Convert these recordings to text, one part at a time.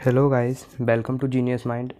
Hello guys, welcome to genius mind.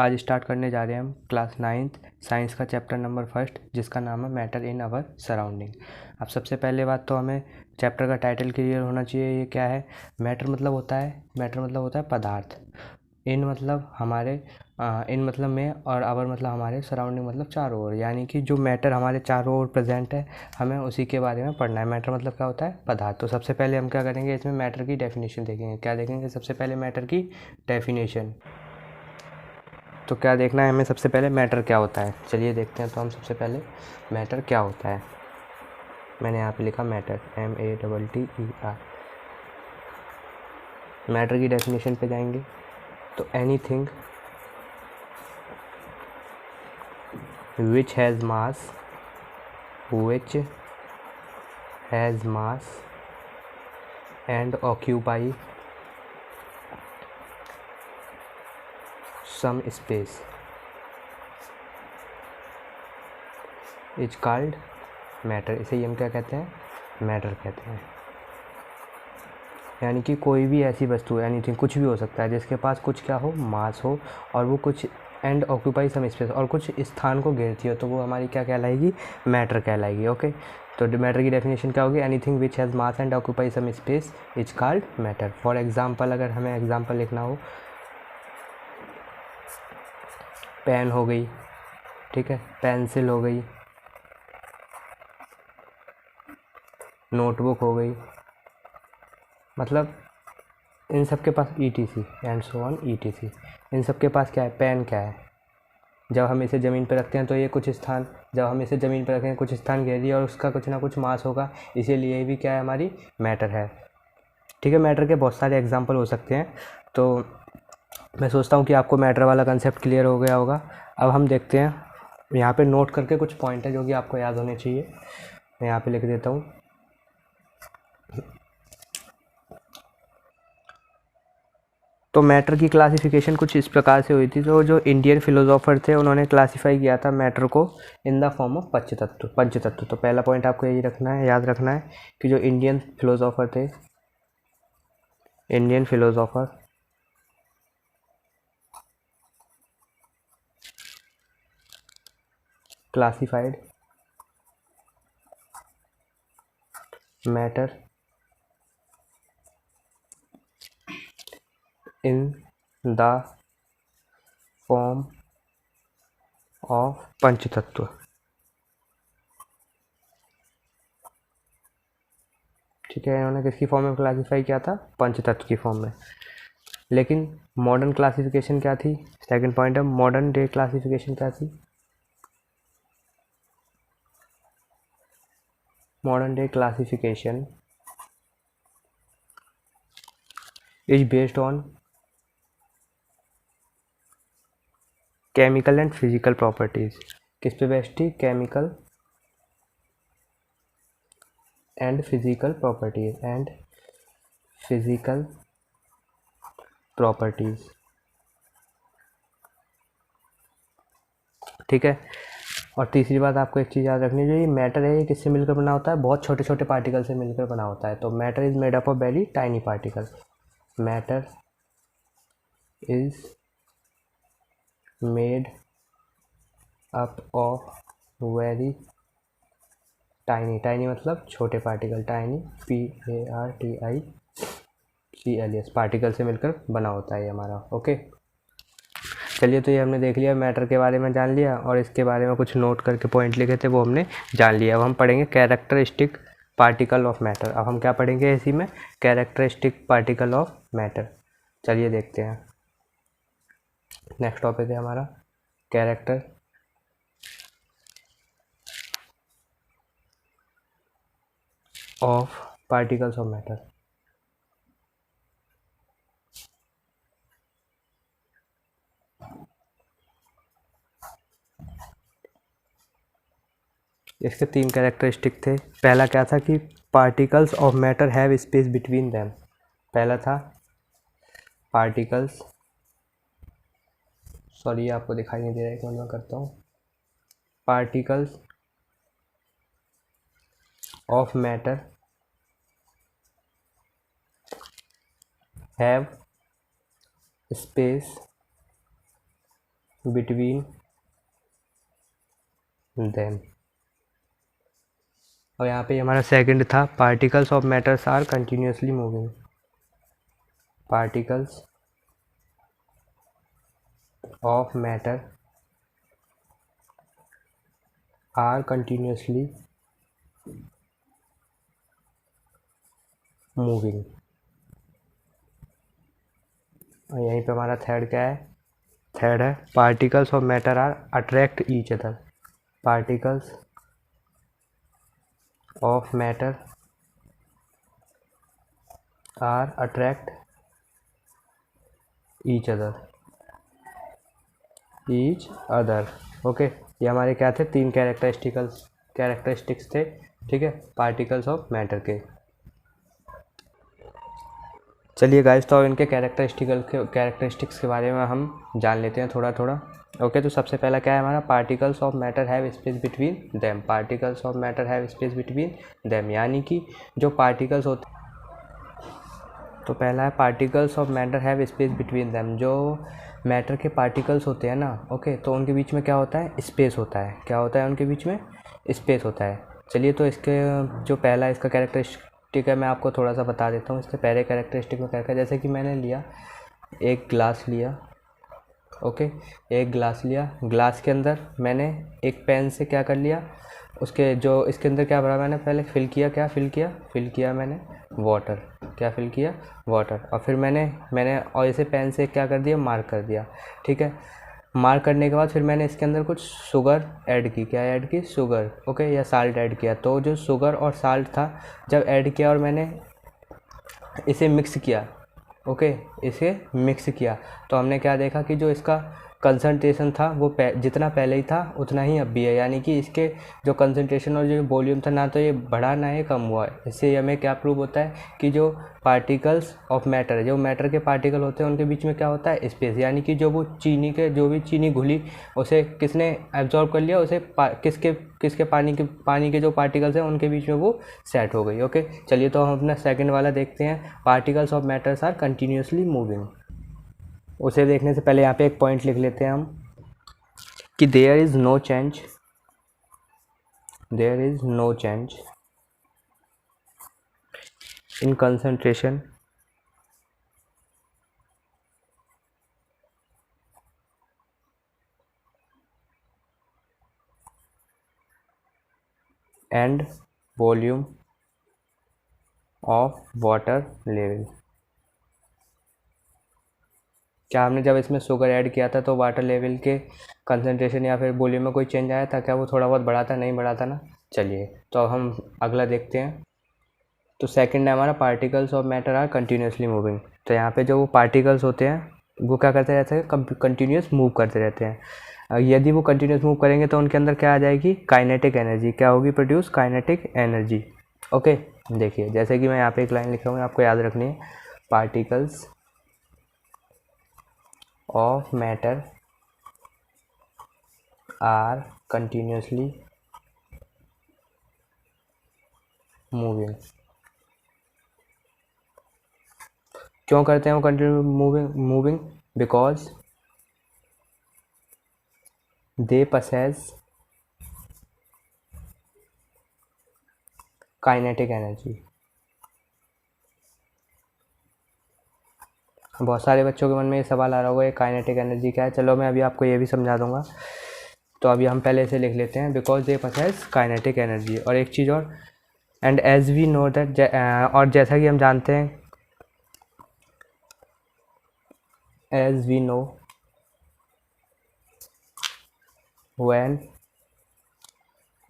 आज start करने जा रहे हैं हम क्लास 9th साइंस का चैप्टर नंबर फर्स्ट, जिसका नाम है मैटर इन आवर सराउंडिंग। अब सबसे पहले बात तो हमें चैप्टर का टाइटल क्लियर होना चाहिए। ये क्या है? मैटर मतलब होता है पदार्थ। इन मतलब हमारे इन मतलब में, और आवर मतलब हमारे, सराउंडिंग मतलब चारों ओर, यानी कि जो मैटर हमारे चारों ओर प्रेजेंट है, हमें उसी के बारे में पढ़ना है। मैटर मतलब क्या होता है? पदार्थ। तो सबसे पहले हम क्या करेंगे, इसमें मैटर की डेफिनेशन देखेंगे। क्या देखेंगे? सबसे पहले मैटर की डेफिनेशन। तो क्या देखना है हमें? सबसे पहले मैटर क्या होता है, चलिए देखते हैं। तो हम सबसे पहले मैटर क्या होता है, मैंने यहाँ पे लिखा मैटर, MATTER। मैटर की डेफिनेशन पे जाएंगे तो anything which has mass which has mass and occupy some space is called matter। इसे हम क्या कहते हैं? मैटर कहते हैं। यानी कि कोई भी ऐसी वस्तु, एनीथिंग, कुछ भी हो सकता है जिसके पास कुछ क्या हो, मास हो, और वो कुछ एंड ऑक्यूपाई सम स्पेस, और कुछ स्थान को घेरती हो, तो वो हमारी क्या कहलाएगी? मैटर कहलाएगी। ओके, तो मैटर की डेफिनेशन क्या होगी? Anything which has mass and occupy some space is called matter. For example, अगर हमें एग्जाम्पल लिखना हो, पेन हो गई, ठीक है, पेंसिल हो गई, नोटबुक हो गई, मतलब इन सब के पास ETC and so on ETC। इन सब के पास क्या है? पेन क्या है? जब हम इसे ज़मीन पर रखते हैं तो ये कुछ स्थान, जब हम इसे ज़मीन पर रखें कुछ स्थान घेरिए, और उसका कुछ ना कुछ मास होगा, इसीलिए भी क्या है? हमारी मैटर है। ठीक है, मैटर के बहुत सारे एग्जांपल हो सकते हैं। तो मैं सोचता हूँ कि आपको मैटर वाला कंसेप्ट क्लियर हो गया होगा। अब हम देखते हैं, यहाँ पे नोट करके कुछ पॉइंट है जो कि आपको याद होने चाहिए। मैं यहाँ पे लिख देता हूँ। तो मैटर की क्लासिफिकेशन कुछ इस प्रकार से हुई थी। तो जो इंडियन फिलोसोफर थे, उन्होंने क्लासिफाई किया था मैटर को इन द फॉर्म ऑफ पंचतत्व। तो पहला पॉइंट आपको यही रखना है, याद रखना है कि जो इंडियन फिलोसोफर थे, Indian philosopher classified matter in the form of पंचतत्व। ठीक है, इन्होंने किसकी फॉर्म में क्लासिफाई किया था? पंचतत्व की फॉर्म में। लेकिन मॉडर्न क्लासिफिकेशन क्या थी? सेकंड पॉइंट है, मॉडर्न डे क्लासिफिकेशन क्या थी? Modern day classification is based on chemical and physical properties. किस पे बेस्ड थी? Chemical and physical properties. ठीक है, और तीसरी बात आपको एक चीज़ याद रखनी चाहिए, मैटर है ये किससे मिलकर बना होता है? बहुत छोटे छोटे पार्टिकल से मिलकर बना होता है। तो matter is made up of very tiny particle. Matter is made up of very tiny मतलब छोटे पार्टिकल, टाइनी, PARTICLES, पार्टिकल से मिलकर बना होता है ये हमारा। ओके, चलिए, तो ये हमने देख लिया, मैटर के बारे में जान लिया, और इसके बारे में कुछ नोट करके पॉइंट लिखे थे वो हमने जान लिया। अब हम पढ़ेंगे कैरेक्टरिस्टिक पार्टिकल ऑफ मैटर। अब हम क्या पढ़ेंगे इसी में? Characteristic particle of matter. चलिए देखते हैं। नेक्स्ट टॉपिक है हमारा character of particles of matter. इसके 3 कैरेक्टरिस्टिक थे। पहला क्या था कि particles of matter have space between them. पहला था पार्टिकल्स, सॉरी आपको दिखाई नहीं दे रहा है, एक मिनट में करता हूँ। Particles of matter have space between them. और यहाँ पे हमारा सेकंड था particles of matters are continuously moving. Particles of matter are continuously moving. और यहीं पे हमारा थर्ड क्या है, थर्ड है particles of matter are attract each other. Particles of matter are attract each other. Okay, ये हमारे क्या थे, तीन कैरेक्टरिस्टिक्स थे, ठीक है, पार्टिकल्स ऑफ मैटर के। चलिए गाइस, तो इनके कैरेक्टरिस्टिक्स के बारे में हम जान लेते हैं थोड़ा थोड़ा। ओके, तो सबसे पहला क्या है हमारा, particles of matter have space between them. Particles of matter have space between them, यानी कि जो पार्टिकल्स होते, तो पहला है particles of matter have space between them. जो मैटर के पार्टिकल्स होते हैं ना, ओके, तो उनके बीच में क्या होता है, स्पेस होता है। क्या होता है, उनके बीच में स्पेस होता है। चलिए, तो इसके जो पहला इसका कैरेक्टरिस्टिक है मैं आपको थोड़ा सा बता देता हूँ। इसके पहले कैरेक्टरिस्टिक में क्या है, जैसे कि मैंने लिया एक ग्लास लिया, ओके, एक ग्लास लिया, ग्लास के अंदर मैंने एक पेन से क्या कर लिया, उसके जो इसके अंदर क्या भरा, मैंने पहले फिल किया मैंने वाटर। क्या फिल किया, वाटर। और फिर मैंने और इसे पेन से क्या कर दिया, मार्क कर दिया, ठीक है। मार्क करने के बाद फिर मैंने इसके अंदर कुछ शुगर ऐड की। क्या ऐड की, शुगर, ओके, या साल्ट ऐड किया। तो जो शुगर और साल्ट था, जब ऐड किया और मैंने इसे मिक्स किया, ओके, इसे मिक्स किया, तो हमने क्या देखा कि जो इसका कंसंट्रेशन था वो जितना पहले ही था उतना ही अब भी है। यानी कि इसके जो कंसंट्रेशन और जो वॉल्यूम था, ना तो ये बढ़ा ना ये कम हुआ है। इससे हमें क्या प्रूव होता है कि जो पार्टिकल्स ऑफ मैटर है, जो मैटर के पार्टिकल होते हैं, उनके बीच में क्या होता है, स्पेस। यानी कि जो भी चीनी घुली, उसे किसने एब्जॉर्ब कर लिया, उसे किसके पानी के जो पार्टिकल्स हैं उनके बीच में वो सेट हो गई। ओके, चलिए, तो हम अपना सेकंड वाला देखते हैं, particles of matters are continuously moving. उसे देखने से पहले यहाँ पे एक पॉइंट लिख लेते हैं हम कि there is no change in concentration and volume of water level. क्या हमने जब इसमें शुगर ऐड किया था तो वाटर लेवल के कंसंट्रेशन या फिर वॉल्यूम में कोई चेंज आया था क्या, वो थोड़ा बहुत बढ़ा था, नहीं बढ़ा था ना। चलिए, तो अब हम अगला देखते हैं। तो सेकंड है हमारा particles of matter are continuously moving. तो यहाँ पे जो वो पार्टिकल्स होते हैं वो क्या करते रहते हैं, कंटिन्यूस मूव करते रहते हैं। यदि वो कंटिन्यूस मूव करेंगे तो उनके अंदर क्या आ जाएगी, काइनेटिक एनर्जी। क्या होगी, प्रोड्यूस काइनेटिक एनर्जी। ओके, देखिए, जैसे कि मैं यहाँ पे एक लाइन लिख रहा हूँ, आपको याद रखनी है, particles of matter are continuously moving. क्यों करते हैं वो continue moving, because they possess kinetic energy. बहुत सारे बच्चों के मन में ये सवाल आ रहा होगा, ये काइनेटिक एनर्जी क्या है। चलो, मैं अभी आपको ये भी समझा दूंगा। तो अभी हम पहले इसे लिख लेते हैं, because they possess kinetic energy. और एक चीज़ और, and as we know that, और जैसा कि हम जानते हैं, as we know when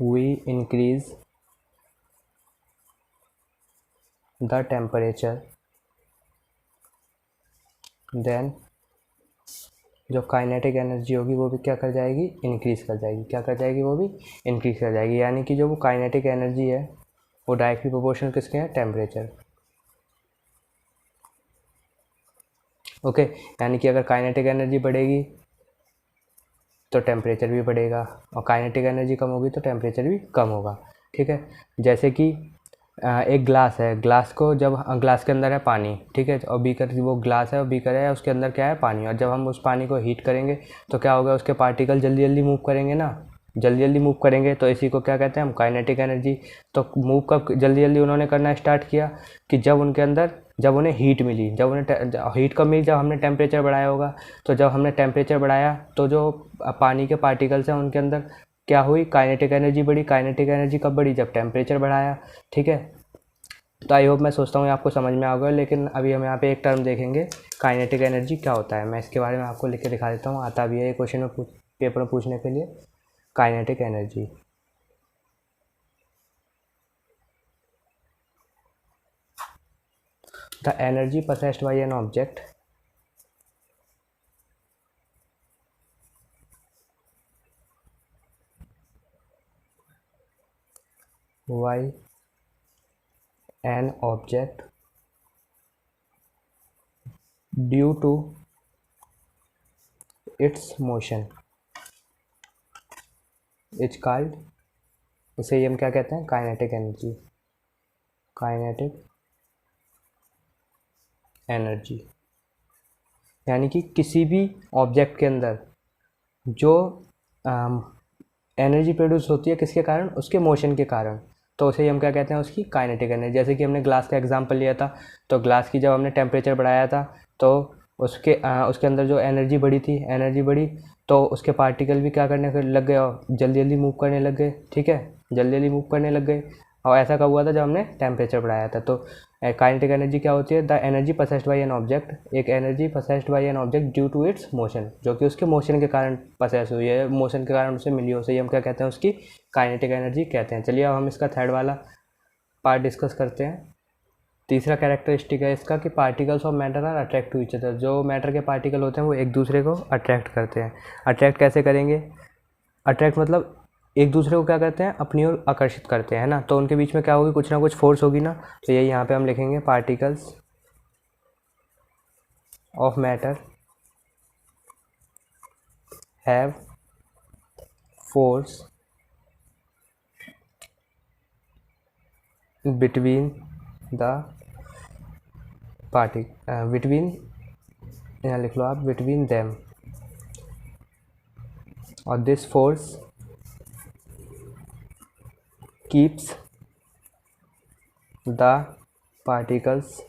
we increase the temperature, then जो काइनेटिक एनर्जी होगी वो भी क्या कर जाएगी, इंक्रीज़ कर जाएगी। क्या कर जाएगी, वो भी इंक्रीज़ कर जाएगी। यानी कि जो वो काइनेटिक एनर्जी है वो डायरेक्टली प्रोपोर्शनल किसके हैं, टेम्परेचर। ओके, यानी कि अगर काइनेटिक एनर्जी बढ़ेगी तो टेम्परेचर भी बढ़ेगा, और काइनेटिक एनर्जी कम होगी तो टेम्परेचर भी कम होगा। ठीक है, जैसे कि एक ग्लास है, ग्लास को जब ग्लास के अंदर है पानी, ठीक है, और बीकर, वो ग्लास है और बीकर है, उसके अंदर क्या है, पानी, और जब हम उस पानी को हीट करेंगे तो क्या होगा, उसके पार्टिकल जल्दी जल्दी मूव करेंगे ना, जल्दी जल्दी मूव करेंगे, तो इसी को क्या कहते हैं हम, काइनेटिक एनर्जी। तो मूव कब जल्दी जल्दी उन्होंने करना स्टार्ट किया, कि जब उनके अंदर, जब उन्हें हीट मिली, जब उन्हें हीट कब मिली, जब हमने टेम्परेचर बढ़ाया होगा। तो जब हमने टेम्परेचर बढ़ाया तो जो पानी के पार्टिकल्स हैं उनके अंदर क्या हुई, काइनेटिक एनर्जी बढ़ी। काइनेटिक एनर्जी कब बढ़ी, जब टेम्परेचर बढ़ाया, ठीक है। तो आई होप, मैं सोचता हूँ आपको समझ में आ गया, लेकिन अभी हम यहाँ पे एक टर्म देखेंगे, काइनेटिक एनर्जी क्या होता है। मैं इसके बारे में आपको लिख के दिखा देता हूँ, आता भी है क्वेश्चन में पेपर में पूछने के लिए। Kinetic energy, the energy possessed by an object by an object due to its motion is called, इसे हम क्या कहते हैं, काइनेटिक एनर्जी। काइनेटिक एनर्जी यानी कि किसी भी ऑब्जेक्ट के अंदर जो एनर्जी प्रोड्यूस होती है, किसके कारण, उसके मोशन के कारण, तो उसे हम क्या कहते हैं, उसकी काइनेटिक एनर्जी। जैसे कि हमने ग्लास का एग्जांपल लिया था, तो ग्लास की जब हमने टेम्परेचर बढ़ाया था तो उसके अंदर जो एनर्जी बढ़ी थी, एनर्जी बढ़ी, तो उसके पार्टिकल भी क्या करने लग गए, और जल्दी जल्दी मूव करने लग गए, ठीक है, जल्दी जल्दी मूव करने लग गए। और ऐसा कब हुआ था, जब हमने टेम्परेचर बढ़ाया था। तो काइनेटिक एनर्जी क्या होती है, the energy possessed by an object, एक energy possessed by an object due to its motion, जो कि उसके मोशन के कारण पसेस हुई है, मोशन के कारण उसे मिली हो, उसे हम क्या कहते हैं, उसकी काइनेटिक एनर्जी कहते हैं। चलिए अब हम इसका थर्ड वाला पार्ट डिस्कस करते हैं। तीसरा कैरेक्टरिस्टिक है इसका कि particles of matter are attract to each other, जो मैटर के पार्टिकल होते हैं वो एक दूसरे को अट्रैक्ट करते हैं। अट्रैक्ट कैसे करेंगे, अट्रैक्ट मतलब एक दूसरे को क्या करते हैं, अपनी ओर आकर्षित करते हैं ना, तो उनके बीच में क्या होगी, कुछ ना कुछ फोर्स होगी ना। तो यही यहाँ पे हम लिखेंगे, particles of matter have force between the between, यहाँ लिख लो आप, बिटवीन देम, और this force keeps the particles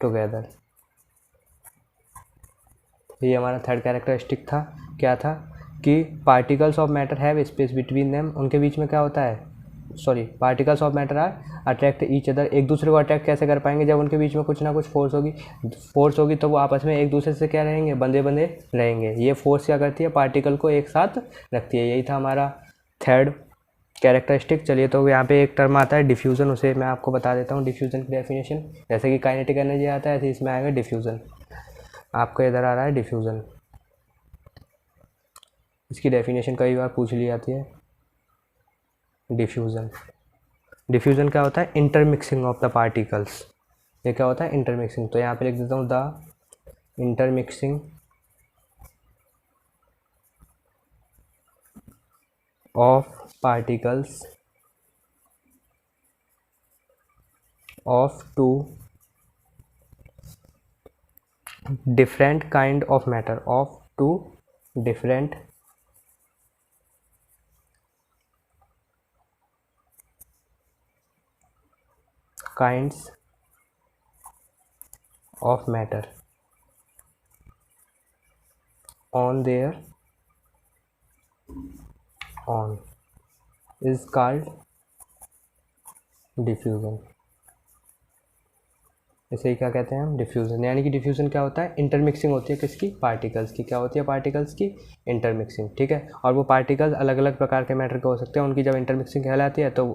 together। ये हमारा थर्ड कैरेक्टरिस्टिक था, क्या था, कि particles of matter have space between them, उनके बीच में क्या होता है, particles of matter are attract each other, एक दूसरे को अट्रैक्ट कैसे कर पाएंगे, जब उनके बीच में कुछ ना कुछ फोर्स होगी तो वो आपस में एक दूसरे से क्या रहेंगे, बंधे बंधे रहेंगे। ये फोर्स क्या करती है, पार्टिकल को एक साथ रखती है। यही था हमारा थर्ड कैरेक्टरिस्टिक। चलिए तो यहाँ पे एक टर्म आता है डिफ्यूज़न, उसे मैं आपको बता देता हूँ डिफ्यूज़न की डेफिनेशन। जैसे कि काइनेटिक एनर्जी आता है, ऐसे इसमें आएगा डिफ्यूज़न। आपको इधर आ रहा है डिफ्यूज़न, इसकी डेफिनेशन कई बार पूछ ली जाती है। डिफ्यूज़न क्या होता है, इंटरमिक्सिंग ऑफ द पार्टिकल्स। ये क्या होता है, इंटरमिक्सिंग। तो यहाँ पे लिख देता हूँ, the intermixing of particles of two different kind of matter, of two different kinds of matter on their own is called diffusion। इसे ही क्या कहते हैं हम, डिफ्यूज़न। यानी कि डिफ्यूज़न क्या होता है, इंटरमिक्सिंग होती है किसकी, पार्टिकल्स की। क्या होती है, पार्टिकल्स की इंटरमिक्सिंग, ठीक है। और वो पार्टिकल्स अलग अलग प्रकार के मैटर के हो सकते हैं, उनकी जब इंटरमिक्सिंग कहलाती है तो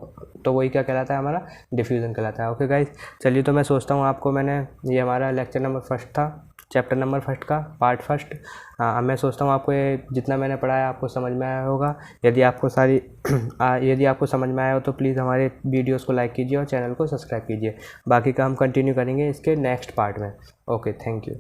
वही क्या कहलाता है, हमारा डिफ्यूज़न कहलाता है। ओके गाइस, चलिए तो मैं सोचता हूँ आपको मैंने, ये हमारा लेक्चर नंबर फर्स्ट था, चैप्टर नंबर फर्स्ट का पार्ट फर्स्ट। मैं सोचता हूँ आपको ये जितना मैंने पढ़ाया आपको समझ में आया होगा। यदि आपको यदि आपको समझ में आया हो तो प्लीज़ हमारे वीडियोस को लाइक कीजिए और चैनल को सब्सक्राइब कीजिए। बाकी का हम कंटिन्यू करेंगे इसके नेक्स्ट पार्ट में। Okay, thank you.